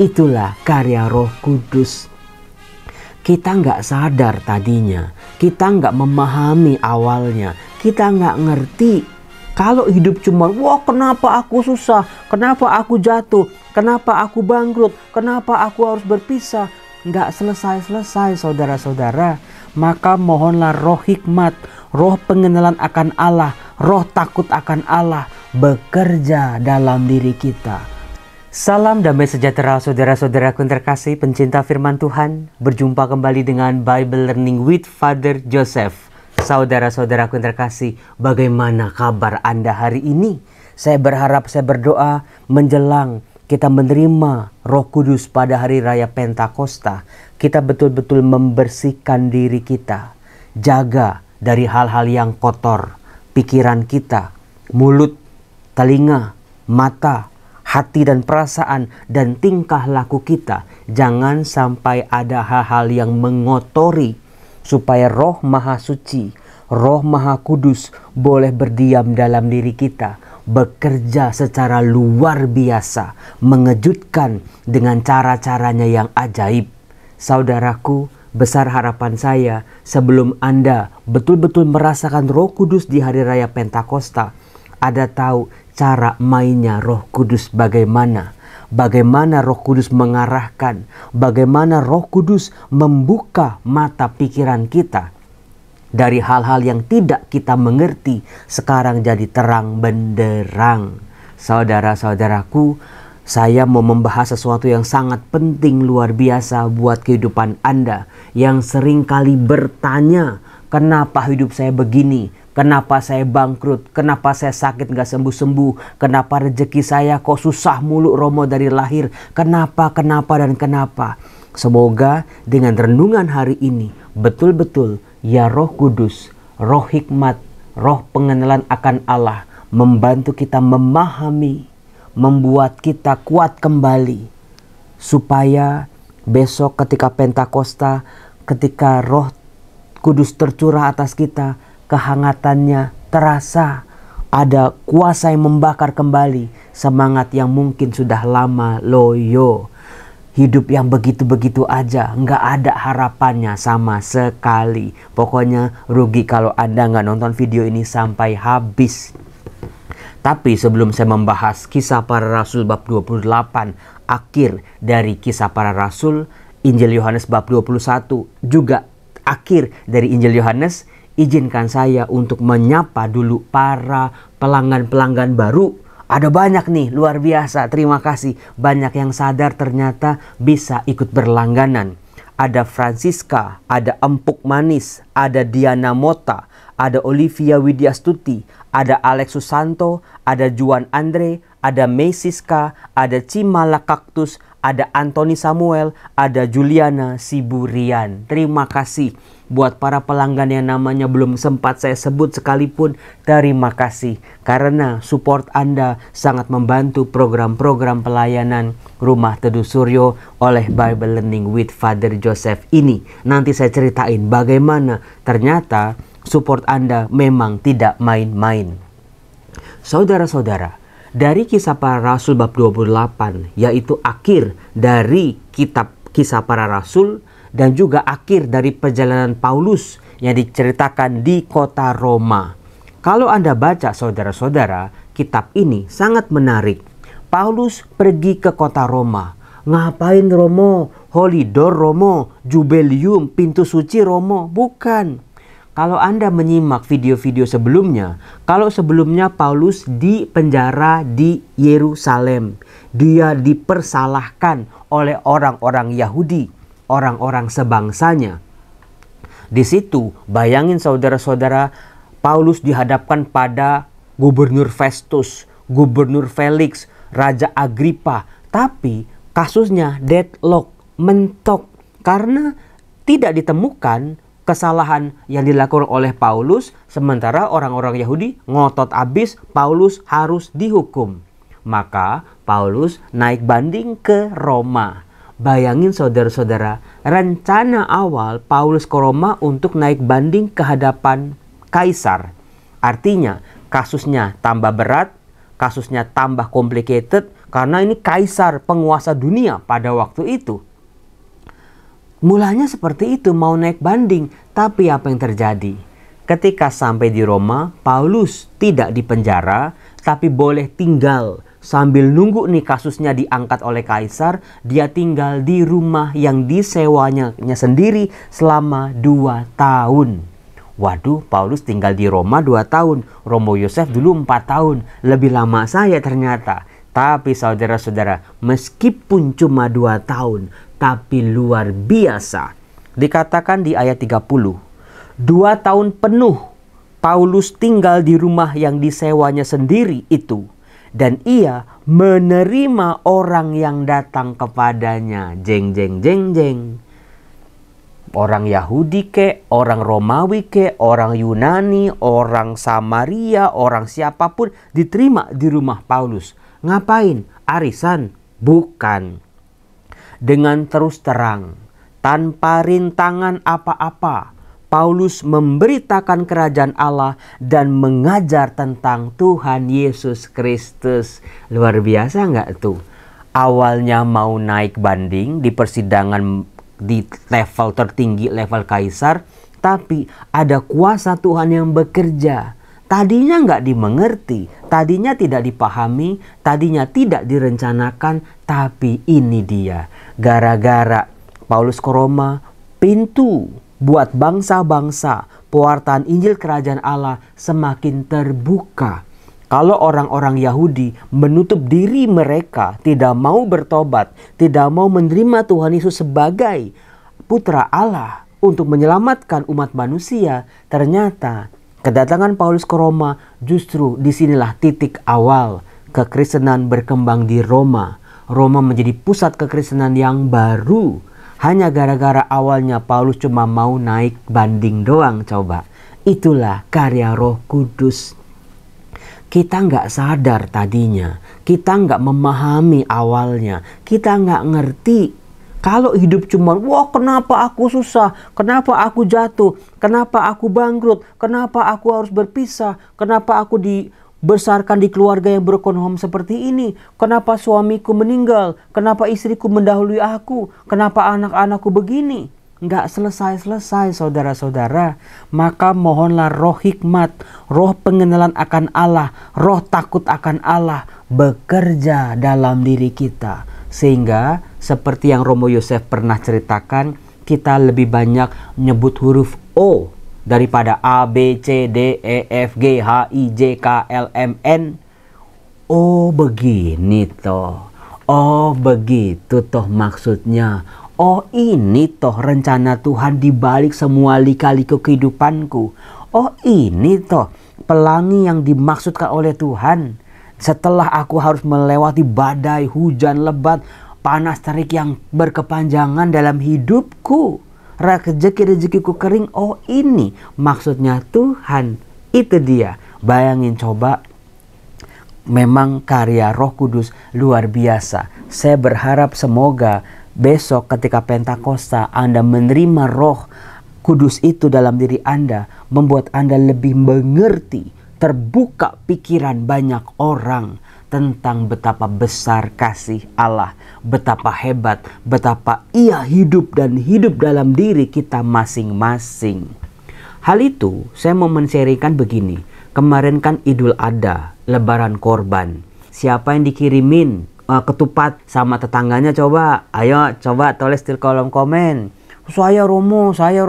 Itulah karya Roh Kudus. Kita nggak sadar tadinya, kita nggak memahami awalnya, kita nggak ngerti. Kalau hidup cuma, wah kenapa aku susah, kenapa aku jatuh, kenapa aku bangkrut, kenapa aku harus berpisah. Nggak selesai-selesai saudara-saudara. Maka mohonlah roh hikmat, roh pengenalan akan Allah, roh takut akan Allah bekerja dalam diri kita. Salam damai sejahtera saudara-saudaraku yang terkasih pencinta firman Tuhan. Berjumpa kembali dengan Bible Learning with Father Joseph. Saudara-saudaraku yang terkasih, bagaimana kabar Anda hari ini? Saya berharap, saya berdoa menjelang kita menerima Roh Kudus pada hari raya Pentakosta, kita betul-betul membersihkan diri kita. Jaga dari hal-hal yang kotor, pikiran kita, mulut, telinga, mata, hati dan perasaan dan tingkah laku kita. Jangan sampai ada hal-hal yang mengotori, supaya Roh Maha Suci, Roh Maha Kudus boleh berdiam dalam diri kita, bekerja secara luar biasa, mengejutkan dengan cara-caranya yang ajaib. Saudaraku, besar harapan saya sebelum Anda betul-betul merasakan Roh Kudus di hari raya Pentakosta, Anda tahu cara mainnya Roh Kudus bagaimana. Bagaimana Roh Kudus mengarahkan. Bagaimana Roh Kudus membuka mata pikiran kita. Dari hal-hal yang tidak kita mengerti, sekarang jadi terang benderang. Saudara-saudaraku, saya mau membahas sesuatu yang sangat penting luar biasa buat kehidupan Anda. Yang sering kali bertanya, kenapa hidup saya begini? Kenapa saya bangkrut? Kenapa saya sakit gak sembuh-sembuh? Kenapa rezeki saya kok susah mulu Romo dari lahir? Kenapa, dan kenapa? Semoga dengan renungan hari ini betul-betul ya Roh Kudus, Roh hikmat, Roh pengenalan akan Allah membantu kita memahami, membuat kita kuat kembali. Supaya besok ketika Pentakosta, ketika Roh Kudus tercurah atas kita, kehangatannya terasa, ada kuasa yang membakar kembali semangat yang mungkin sudah lama loyo. Hidup yang begitu-begitu aja, nggak ada harapannya sama sekali. Pokoknya rugi kalau Anda nggak nonton video ini sampai habis. Tapi sebelum saya membahas Kisah Para Rasul bab 28, akhir dari Kisah Para Rasul, Injil Yohanes bab 21, juga akhir dari Injil Yohanes, izinkan saya untuk menyapa dulu para pelanggan-pelanggan baru. Ada banyak nih, luar biasa. Terima kasih. Banyak yang sadar ternyata bisa ikut berlangganan. Ada Francisca, ada Empuk Manis, ada Diana Mota, ada Olivia Widyastuti, ada Alex Susanto, ada Juan Andre, ada Meisiska, ada Cimala Kaktus, ada Anthony Samuel, ada Juliana Siburian. Terima kasih buat para pelanggan yang namanya belum sempat saya sebut sekalipun. Terima kasih karena support Anda sangat membantu program-program pelayanan Rumah Teduh Suryo oleh Bible Learning with Father Joseph ini. Nanti saya ceritain bagaimana ternyata support Anda memang tidak main-main. Saudara-saudara, dari Kisah Para Rasul bab 28, yaitu akhir dari kitab Kisah Para Rasul dan juga akhir dari perjalanan Paulus yang diceritakan di kota Roma. Kalau Anda baca saudara-saudara, kitab ini sangat menarik. Paulus pergi ke kota Roma. Ngapain Romo? Holy Door Romo? Jubileum, pintu suci Romo? Bukan. Kalau Anda menyimak video-video sebelumnya, kalau sebelumnya Paulus di penjara di Yerusalem, dia dipersalahkan oleh orang-orang Yahudi, orang-orang sebangsanya. Di situ, bayangin saudara-saudara, Paulus dihadapkan pada Gubernur Festus, Gubernur Felix, Raja Agripa, tapi kasusnya deadlock, mentok, karena tidak ditemukan kesalahan yang dilakukan oleh Paulus, sementara orang-orang Yahudi ngotot abis Paulus harus dihukum. Maka Paulus naik banding ke Roma. Bayangin saudara-saudara, rencana awal Paulus ke Roma untuk naik banding ke hadapan Kaisar. Artinya kasusnya tambah berat, kasusnya tambah complicated, Karena ini kaisar penguasa dunia pada waktu itu. Mulanya seperti itu, mau naik banding. Tapi apa yang terjadi? Ketika sampai di Roma, Paulus tidak dipenjara, tapi boleh tinggal. Sambil nunggu nih kasusnya diangkat oleh kaisar, dia tinggal di rumah yang disewanya sendiri selama 2 tahun. Waduh, Paulus tinggal di Roma 2 tahun. Romo Yosef dulu 4 tahun. Lebih lama saya ternyata. Tapi saudara-saudara, meskipun cuma 2 tahun, tapi luar biasa. Dikatakan di ayat 30, 2 tahun penuh Paulus tinggal di rumah yang disewanya sendiri itu. Dan ia menerima orang yang datang kepadanya. Jeng, jeng, jeng, jeng. Orang Yahudi ke, orang Romawi ke, orang Yunani, orang Samaria, orang siapapun diterima di rumah Paulus. Ngapain? Arisan? Bukan. Dengan terus terang, tanpa rintangan apa-apa, Paulus memberitakan kerajaan Allah dan mengajar tentang Tuhan Yesus Kristus. Luar biasa nggak tuh? Awalnya mau naik banding di persidangan di level tertinggi, level kaisar, tapi ada kuasa Tuhan yang bekerja. Tadinya nggak dimengerti, tadinya tidak dipahami, tadinya tidak direncanakan, tapi ini dia. Gara-gara Paulus ke Roma, pintu buat bangsa-bangsa pewartaan Injil Kerajaan Allah semakin terbuka. Kalau orang-orang Yahudi menutup diri mereka, tidak mau bertobat, tidak mau menerima Tuhan Yesus sebagai putra Allah untuk menyelamatkan umat manusia, ternyata kedatangan Paulus ke Roma justru disinilah titik awal kekristenan berkembang di Roma. Roma menjadi pusat kekristenan yang baru. Hanya gara-gara awalnya Paulus cuma mau naik banding doang coba. Itulah karya Roh Kudus. Kita nggak sadar tadinya. Kita nggak memahami awalnya. Kita nggak ngerti. Kalau hidup cuma, wah kenapa aku susah, kenapa aku jatuh, kenapa aku bangkrut, kenapa aku harus berpisah, kenapa aku dibesarkan di keluarga yang broken home seperti ini, kenapa suamiku meninggal, kenapa istriku mendahului aku, kenapa anak-anakku begini. Nggak selesai-selesai saudara-saudara. Maka mohonlah roh hikmat, roh pengenalan akan Allah, roh takut akan Allah bekerja dalam diri kita. Sehingga seperti yang Romo Yosef pernah ceritakan, kita lebih banyak menyebut huruf O daripada A, B, C, D, E, F, G, H, I, J, K, L, M, N. Oh begini toh. Oh begitu toh maksudnya. Oh ini toh rencana Tuhan di balik semua lika-liku kehidupanku. Oh ini toh pelangi yang dimaksudkan oleh Tuhan. Setelah aku harus melewati badai, hujan lebat, panas terik yang berkepanjangan dalam hidupku, rezeki-rezekiku kering. Oh ini maksudnya Tuhan. Itu dia. Bayangin coba. Memang karya Roh Kudus luar biasa. Saya berharap semoga besok ketika Pentakosta Anda menerima Roh Kudus itu dalam diri Anda, membuat Anda lebih mengerti, terbuka pikiran banyak orang tentang betapa besar kasih Allah, betapa hebat, betapa Ia hidup dan hidup dalam diri kita masing-masing. Hal itu saya mau men-sharingkan begini. Kemarin kan Idul Adha, Lebaran Korban. Siapa yang dikirimin ketupat sama tetangganya coba? Ayo coba tulis di kolom komen. Saya Romo, saya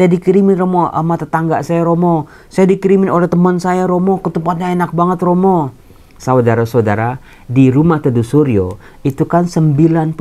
dikirimin Romo sama tetangga saya Romo. Saya dikirimin oleh teman saya Romo, ketupatnya enak banget Romo. Saudara-saudara, di Rumah Teduh Suryo itu kan 98%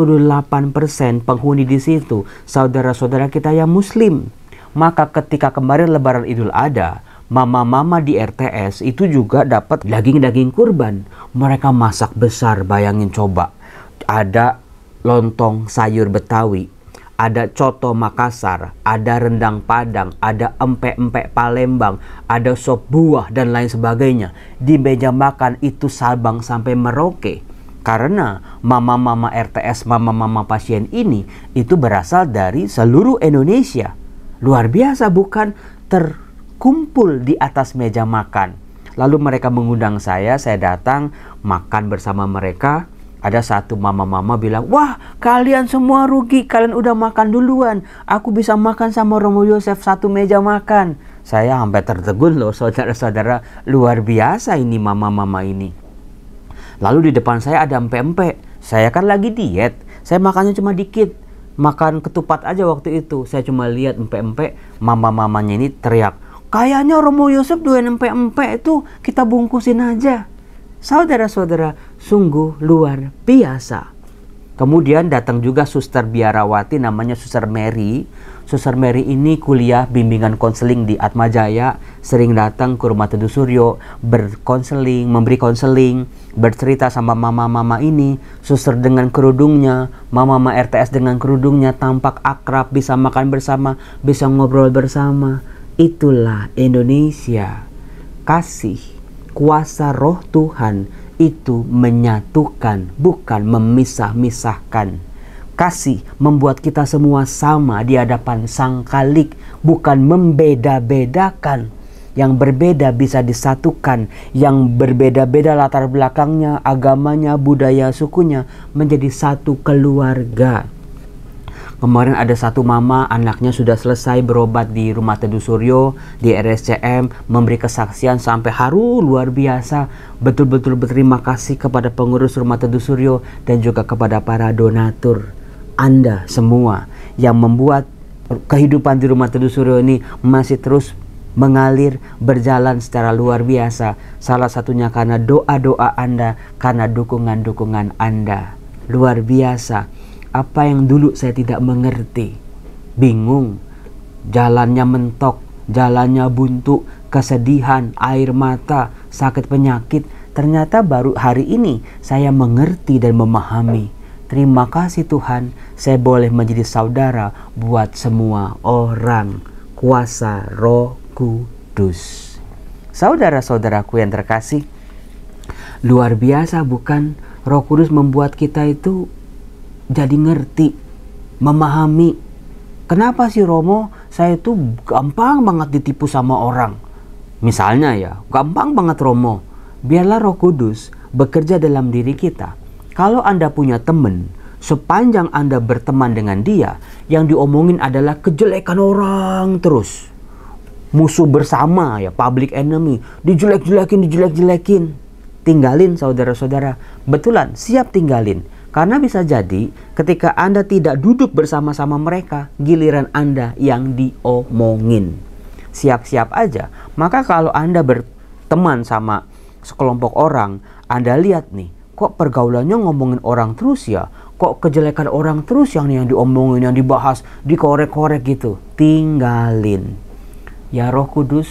penghuni di situ saudara-saudara kita yang Muslim. Maka ketika kemarin Lebaran Idul Adha, mama-mama di RTS itu juga dapat daging-daging kurban. Mereka masak besar, bayangin coba. Ada lontong sayur Betawi, ada coto Makassar, ada rendang Padang, ada empek-empek Palembang, ada sop buah dan lain sebagainya. Di meja makan itu Sabang sampai Merauke. Karena mama-mama RTS, mama-mama pasien ini itu berasal dari seluruh Indonesia. Luar biasa bukan? Terkumpul di atas meja makan. Lalu mereka mengundang saya datang makan bersama mereka. Ada satu mama-mama bilang, wah kalian semua rugi, kalian udah makan duluan. Aku bisa makan sama Romo Yosef satu meja makan. Saya sampai tertegun loh saudara-saudara, luar biasa ini mama-mama ini. Lalu di depan saya ada empek-empek. Saya kan lagi diet, saya makannya cuma dikit. Makan ketupat aja waktu itu. Saya cuma lihat empek-empek, mama-mamanya ini teriak, kayaknya Romo Yosef doyan empek-empek itu, kita bungkusin aja. Saudara-saudara, sungguh luar biasa. Kemudian datang juga suster biarawati namanya Suster Mary. Suster Mary ini kuliah bimbingan konseling di Atmajaya, sering datang ke Rumah Teduh Suryo, berkonseling, memberi konseling, bercerita sama mama-mama ini. Suster dengan kerudungnya, mama-mama RTS dengan kerudungnya, tampak akrab, bisa makan bersama, bisa ngobrol bersama. Itulah Indonesia. Kasih, kuasa roh Tuhan itu menyatukan, bukan memisah-misahkan. Kasih membuat kita semua sama di hadapan Sang Khalik, bukan membeda-bedakan. Yang berbeda bisa disatukan, yang berbeda-beda latar belakangnya, agamanya, budaya, sukunya menjadi satu keluarga. Kemarin ada satu mama, anaknya sudah selesai berobat di Rumah Teduh Suryo, di RSCM, memberi kesaksian sampai haru luar biasa. Betul-betul berterima kasih kepada pengurus Rumah Teduh Suryo dan juga kepada para donatur. Anda semua yang membuat kehidupan di Rumah Teduh Suryo ini masih terus mengalir, berjalan secara luar biasa. Salah satunya karena doa-doa Anda, karena dukungan-dukungan Anda. Luar biasa. Apa yang dulu saya tidak mengerti, bingung, jalannya mentok, jalannya buntu, kesedihan, air mata, sakit penyakit, ternyata baru hari ini saya mengerti dan memahami. Terima kasih Tuhan, saya boleh menjadi saudara buat semua orang. Kuasa Roh Kudus. Saudara-saudaraku yang terkasih, luar biasa bukan? Roh Kudus membuat kita itu jadi ngerti, memahami. Kenapa sih Romo, saya itu gampang banget ditipu sama orang? Misalnya ya, gampang banget Romo. Biarlah Roh Kudus bekerja dalam diri kita. Kalau Anda punya teman, sepanjang Anda berteman dengan dia, yang diomongin adalah kejelekan orang terus. Musuh bersama ya, public enemy, dijelek-jelekin. Tinggalin saudara-saudara. Betulan, siap tinggalin. Karena bisa jadi ketika Anda tidak duduk bersama-sama mereka, giliran Anda yang diomongin. Siap-siap aja. Maka kalau Anda berteman sama sekelompok orang, Anda lihat nih, kok pergaulannya ngomongin orang terus ya? Kok kejelekan orang terus yang diomongin, yang dibahas, dikorek-korek gitu? Tinggalin. Ya Roh Kudus,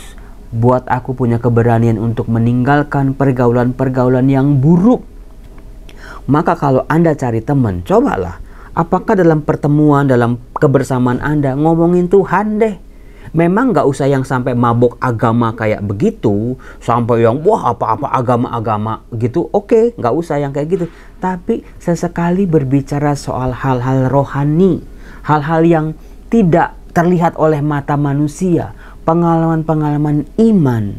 buat aku punya keberanian untuk meninggalkan pergaulan-pergaulan yang buruk. Maka kalau Anda cari teman, cobalah. Apakah dalam pertemuan, dalam kebersamaan Anda ngomongin Tuhan deh. Memang gak usah yang sampai mabuk agama kayak begitu. Sampai yang wah apa-apa agama-agama gitu. Oke, gak usah yang kayak gitu. Tapi sesekali berbicara soal hal-hal rohani. Hal-hal yang tidak terlihat oleh mata manusia. Pengalaman-pengalaman iman.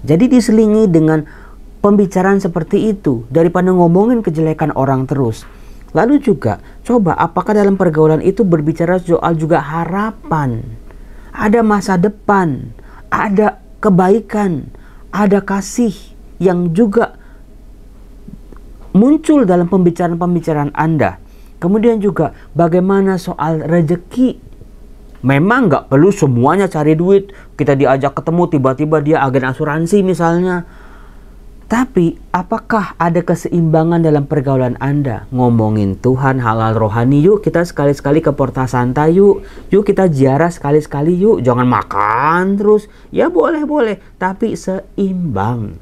Jadi diselingi dengan pembicaraan seperti itu daripada ngomongin kejelekan orang terus. Lalu juga coba apakah dalam pergaulan itu berbicara soal juga harapan, ada masa depan, ada kebaikan, ada kasih yang juga muncul dalam pembicaraan-pembicaraan Anda. Kemudian juga bagaimana soal rezeki. Memang nggak perlu semuanya cari duit. Kita diajak ketemu tiba-tiba dia agen asuransi misalnya. Tapi apakah ada keseimbangan dalam pergaulan Anda? Ngomongin Tuhan, halal rohani, yuk kita sekali-sekali ke Porta Santa yuk. Yuk kita ziarah sekali-sekali yuk. Jangan makan terus. Ya boleh-boleh, tapi seimbang.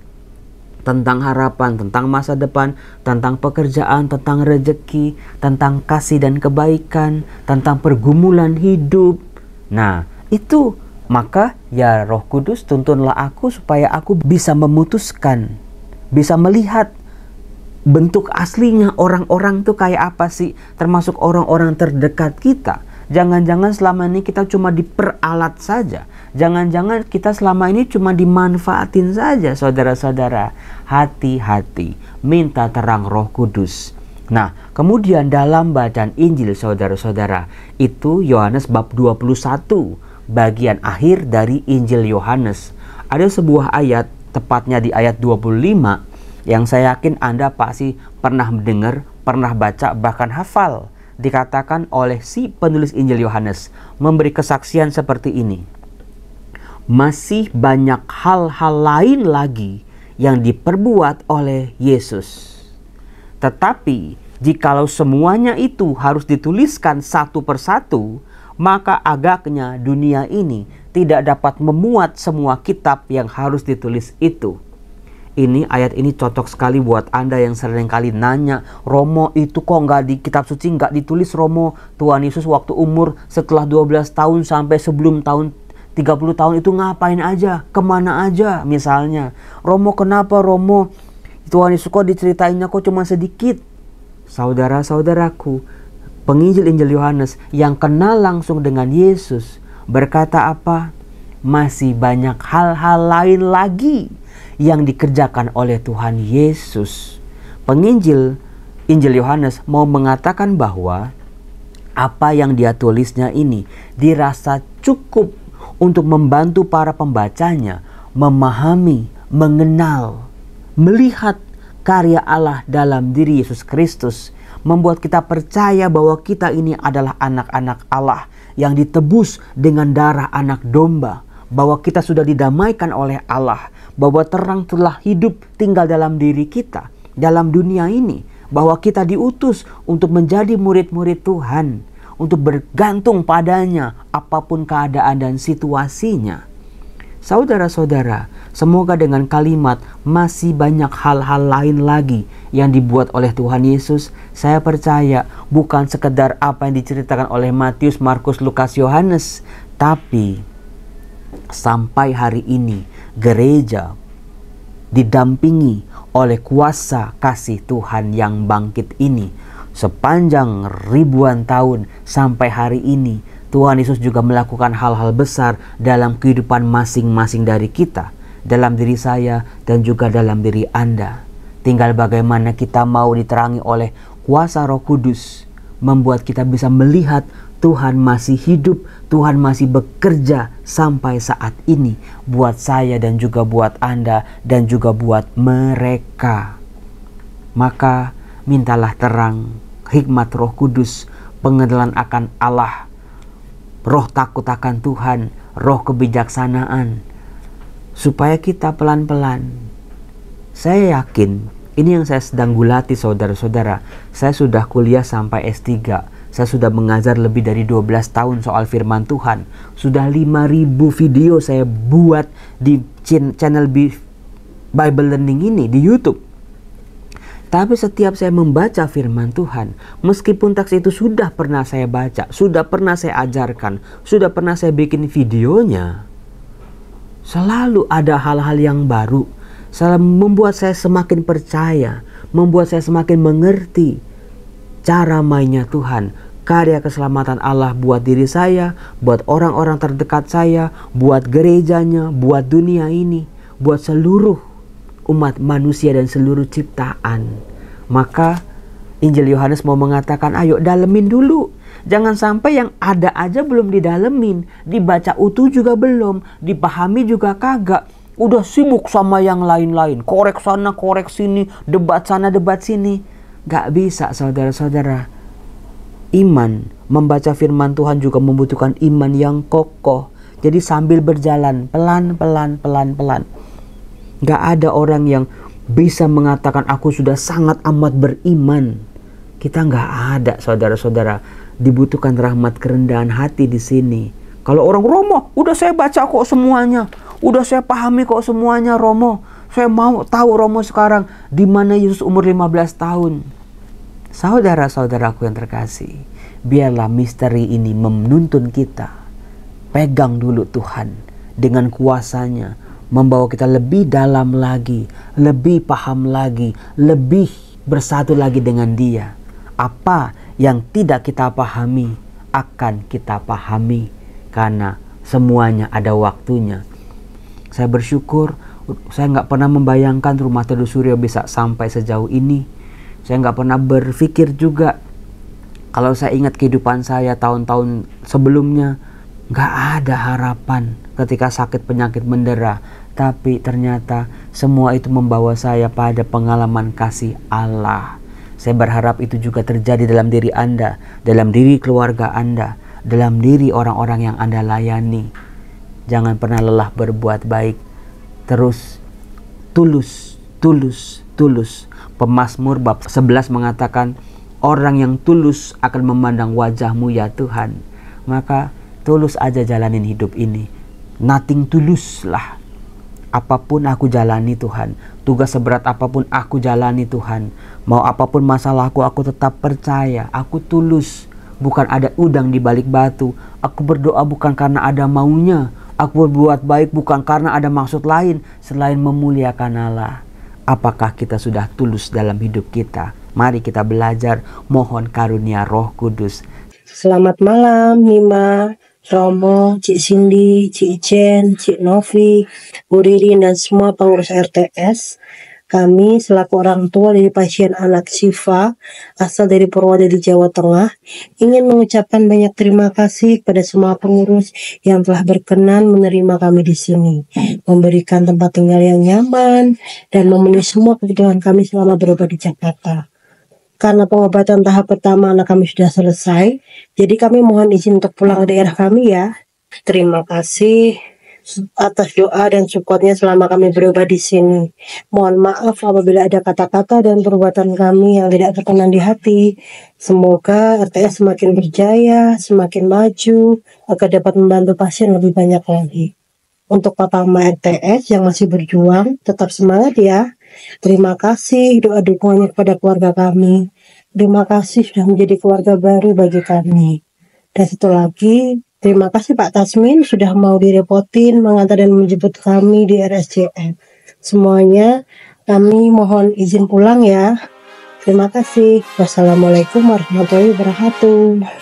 Tentang harapan, tentang masa depan, tentang pekerjaan, tentang rezeki, tentang kasih dan kebaikan, tentang pergumulan hidup. Nah, itu. Maka ya Roh Kudus tuntunlah aku supaya aku bisa memutuskan, bisa melihat bentuk aslinya orang-orang tuh kayak apa sih, termasuk orang-orang terdekat kita. Jangan-jangan selama ini kita cuma diperalat saja. Jangan-jangan kita selama ini cuma dimanfaatin saja. Saudara-saudara, hati-hati, minta terang Roh Kudus. Nah, kemudian dalam bacaan Injil saudara-saudara, itu Yohanes bab 21, bagian akhir dari Injil Yohanes. Ada sebuah ayat, tepatnya di ayat 25, yang saya yakin Anda pasti pernah mendengar, pernah baca, bahkan hafal. Dikatakan oleh si penulis Injil Yohanes, memberi kesaksian seperti ini. Masih banyak hal-hal lain lagi yang diperbuat oleh Yesus. Tetapi jikalau semuanya itu harus dituliskan satu persatu, maka agaknya dunia ini tidak dapat memuat semua kitab yang harus ditulis itu. Ini ayat ini cocok sekali buat Anda yang seringkali nanya, Romo itu kok nggak di kitab suci nggak ditulis Romo? Tuhan Yesus waktu umur setelah 12 tahun sampai sebelum tahun 30 tahun itu ngapain aja? Kemana aja misalnya? Romo kenapa Romo? Tuhan Yesus kok diceritainnya kok cuma sedikit? Saudara-saudaraku, penginjil Injil Yohanes yang kenal langsung dengan Yesus berkata apa? Masih banyak hal-hal lain lagi yang dikerjakan oleh Tuhan Yesus. Penginjil Injil Yohanes mau mengatakan bahwa apa yang dia tulisnya ini dirasa cukup untuk membantu para pembacanya memahami, mengenal, melihat karya Allah dalam diri Yesus Kristus, membuat kita percaya bahwa kita ini adalah anak-anak Allah yang ditebus dengan darah anak domba, bahwa kita sudah didamaikan oleh Allah, bahwa terang telah hidup tinggal dalam diri kita, dalam dunia ini, bahwa kita diutus untuk menjadi murid-murid Tuhan, untuk bergantung padanya apapun keadaan dan situasinya. Saudara-saudara, semoga dengan kalimat masih banyak hal-hal lain lagi yang dibuat oleh Tuhan Yesus, saya percaya bukan sekedar apa yang diceritakan oleh Matius, Markus, Lukas, Yohanes, tapi sampai hari ini gereja didampingi oleh kuasa kasih Tuhan yang bangkit ini. Sepanjang ribuan tahun sampai hari ini, Tuhan Yesus juga melakukan hal-hal besar dalam kehidupan masing-masing dari kita, dalam diri saya dan juga dalam diri Anda. Tinggal bagaimana kita mau diterangi oleh kuasa Roh Kudus, membuat kita bisa melihat Tuhan masih hidup, Tuhan masih bekerja sampai saat ini buat saya dan juga buat Anda dan juga buat mereka. Maka mintalah terang, hikmat Roh Kudus, pengenalan akan Allah, roh takut akan Tuhan, roh kebijaksanaan, supaya kita pelan-pelan. Saya yakin, ini yang saya sedang gulati saudara-saudara. Saya sudah kuliah sampai S3. Saya sudah mengajar lebih dari 12 tahun soal firman Tuhan. Sudah 5.000 video saya buat di channel Bible Learning ini di YouTube. Tapi setiap saya membaca firman Tuhan, meskipun teks itu sudah pernah saya baca, sudah pernah saya ajarkan, sudah pernah saya bikin videonya, selalu ada hal-hal yang baru, selalu membuat saya semakin percaya, membuat saya semakin mengerti cara mainnya Tuhan, karya keselamatan Allah buat diri saya, buat orang-orang terdekat saya, buat gerejanya, buat dunia ini, buat seluruh umat manusia dan seluruh ciptaan. Maka Injil Yohanes mau mengatakan, ayo dalemin dulu. Jangan sampai yang ada aja belum didalemin, dibaca utuh juga belum, dipahami juga kagak. Udah sibuk sama yang lain-lain, korek sana, korek sini, debat sana, debat sini. Gak bisa saudara-saudara. Iman, membaca firman Tuhan juga membutuhkan iman yang kokoh. Jadi sambil berjalan, pelan-pelan, pelan-pelan. Gak ada orang yang bisa mengatakan aku sudah sangat amat beriman. Kita gak ada saudara-saudara. Dibutuhkan rahmat kerendahan hati di sini. Kalau orang, Romo, udah saya baca kok semuanya. Udah saya pahami kok semuanya Romo. Saya mau tahu Romo sekarang di mana Yesus umur 15 tahun. Saudara-saudaraku yang terkasih, biarlah misteri ini menuntun kita. Pegang dulu Tuhan dengan kuasanya, membawa kita lebih dalam lagi, lebih paham lagi, lebih bersatu lagi dengan Dia. Apa yang tidak kita pahami, akan kita pahami karena semuanya ada waktunya. Saya bersyukur, saya nggak pernah membayangkan Rumah Teduh Suryo bisa sampai sejauh ini. Saya nggak pernah berpikir juga, kalau saya ingat kehidupan saya tahun-tahun sebelumnya, nggak ada harapan ketika sakit penyakit mendera. Tapi ternyata semua itu membawa saya pada pengalaman kasih Allah. Saya berharap itu juga terjadi dalam diri Anda, dalam diri keluarga Anda, dalam diri orang-orang yang Anda layani. Jangan pernah lelah berbuat baik. Terus tulus, tulus, tulus. Pemazmur bab 11 mengatakan, orang yang tulus akan memandang wajah-Mu ya Tuhan. Maka tulus aja jalanin hidup ini. Nothing tulus lah. Apapun aku jalani Tuhan, tugas seberat apapun aku jalani Tuhan, mau apapun masalahku aku tetap percaya, aku tulus, bukan ada udang di balik batu. Aku berdoa bukan karena ada maunya, aku berbuat baik bukan karena ada maksud lain selain memuliakan Allah. Apakah kita sudah tulus dalam hidup kita? Mari kita belajar, mohon karunia Roh Kudus. Selamat malam Mima, Romo, Cik Cindy, Cik Ijen, Cik Novi, Bu Ririn, dan semua pengurus RTS. Kami selaku orang tua dari pasien anak Syifa asal dari Purwodadi, Jawa Tengah, ingin mengucapkan banyak terima kasih kepada semua pengurus yang telah berkenan menerima kami di sini, memberikan tempat tinggal yang nyaman, dan memenuhi semua kebutuhan kami selama berobat di Jakarta. Karena pengobatan tahap pertama anak kami sudah selesai, jadi kami mohon izin untuk pulang ke daerah kami ya. Terima kasih atas doa dan supportnya selama kami berobat di sini. Mohon maaf apabila ada kata-kata dan perbuatan kami yang tidak berkenan di hati. Semoga RTS semakin berjaya, semakin maju, agar dapat membantu pasien lebih banyak lagi. Untuk Papa Mama RTS yang masih berjuang, tetap semangat ya. Terima kasih doa dukungannya kepada keluarga kami. Terima kasih sudah menjadi keluarga baru bagi kami. Dan satu lagi, terima kasih Pak Tasmin sudah mau direpotin mengantar dan menjemput kami di RSCM. Semuanya kami mohon izin pulang ya. Terima kasih. Wassalamualaikum warahmatullahi wabarakatuh.